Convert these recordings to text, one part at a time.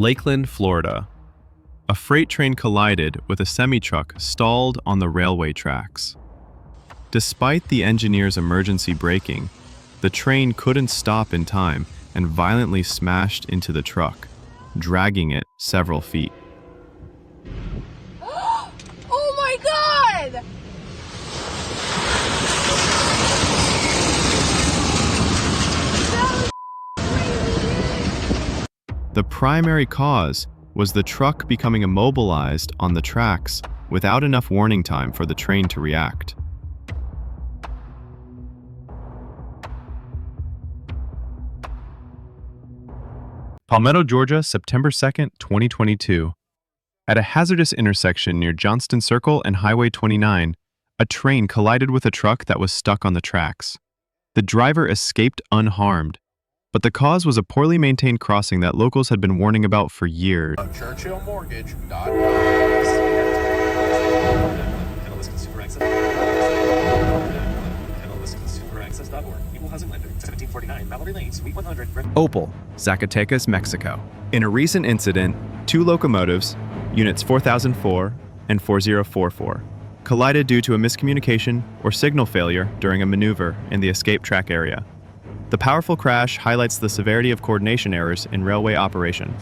Lakeland, Florida. A freight train collided with a semi-truck stalled on the railway tracks. Despite the engineer's emergency braking, the train couldn't stop in time and violently smashed into the truck, dragging it several feet. Oh my God! The primary cause was the truck becoming immobilized on the tracks without enough warning time for the train to react. Palmetto, Georgia, September 2nd, 2022. At a hazardous intersection near Johnston Circle and Highway 29, a train collided with a truck that was stuck on the tracks. The driver escaped unharmed, but the cause was a poorly maintained crossing that locals had been warning about for years. Opal, Zacatecas, Mexico. In a recent incident, two locomotives, units 4004 and 4044, collided due to a miscommunication or signal failure during a maneuver in the escape track area. The powerful crash highlights the severity of coordination errors in railway operation.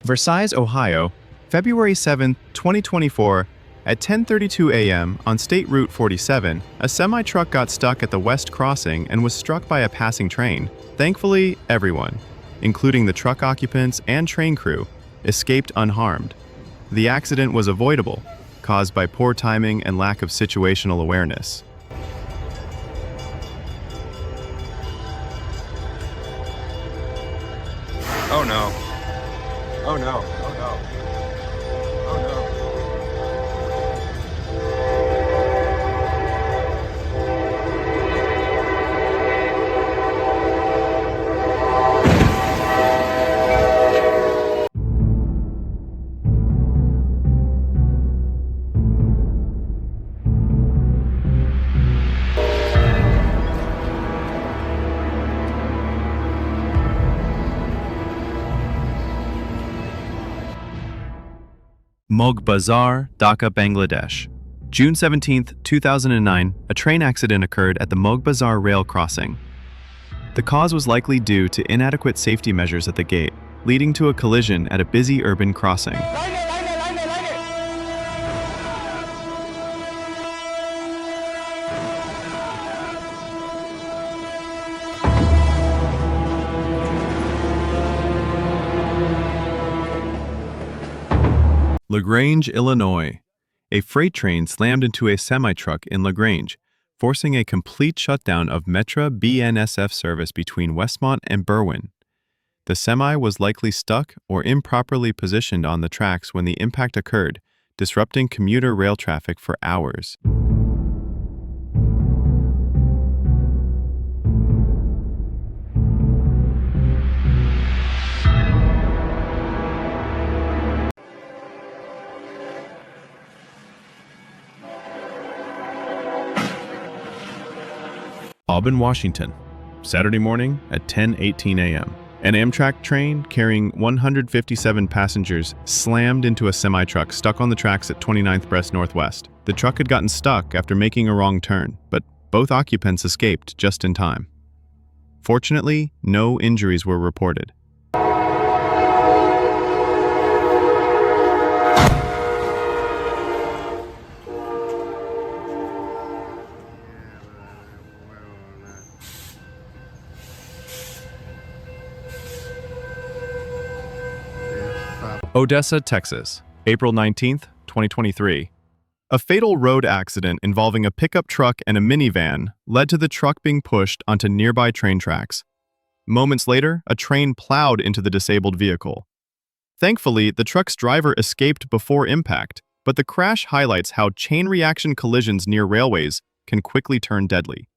Versailles, Ohio, February 7, 2024, at 10:32 a.m. on State Route 47, a semi-truck got stuck at the West Crossing and was struck by a passing train. Thankfully, everyone, including the truck occupants and train crew, escaped unharmed. The accident was avoidable, caused by poor timing and lack of situational awareness. Oh no. Oh no. Oh no. Oh no. Mogh Bazar, Dhaka, Bangladesh. June 17, 2009, a train accident occurred at the Mogh Bazar rail crossing. The cause was likely due to inadequate safety measures at the gate, leading to a collision at a busy urban crossing. LaGrange, Illinois. A freight train slammed into a semi-truck in LaGrange, forcing a complete shutdown of Metra BNSF service between Westmont and Berwyn. The semi was likely stuck or improperly positioned on the tracks when the impact occurred, disrupting commuter rail traffic for hours. Auburn, Washington, Saturday morning at 10:18 a.m. An Amtrak train carrying 157 passengers slammed into a semi-truck stuck on the tracks at 29th Breast Northwest. The truck had gotten stuck after making a wrong turn, but both occupants escaped just in time. Fortunately, no injuries were reported. Odessa, Texas, April 19, 2023. A fatal road accident involving a pickup truck and a minivan led to the truck being pushed onto nearby train tracks. Moments later, a train plowed into the disabled vehicle. Thankfully, the truck's driver escaped before impact, but the crash highlights how chain reaction collisions near railways can quickly turn deadly.